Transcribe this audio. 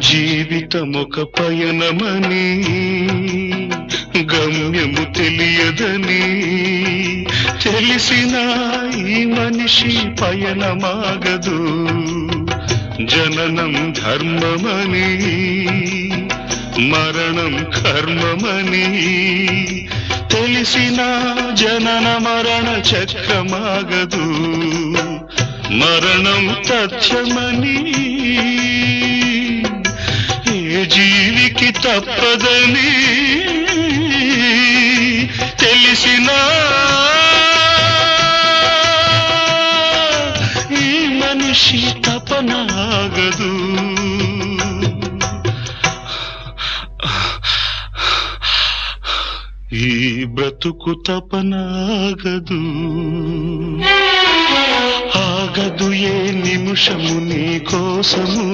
జీవితమొక పయనమని గమ్యము తెలియదని తెలిసిన ఈ మనిషి పయనమాగదు. జననం ధర్మమని మరణం కర్మమని తెలిసిన జనన మరణ చక్రమాగదు. మరణం తథ్యమని ఏ జీవికి తప్పదని తెలిసిన ఈ మనిషి తపనాగదు. ఈ బ్రతుకు తపనాగదు. ఆగదు ఏ నిమిషము నీ కోసము.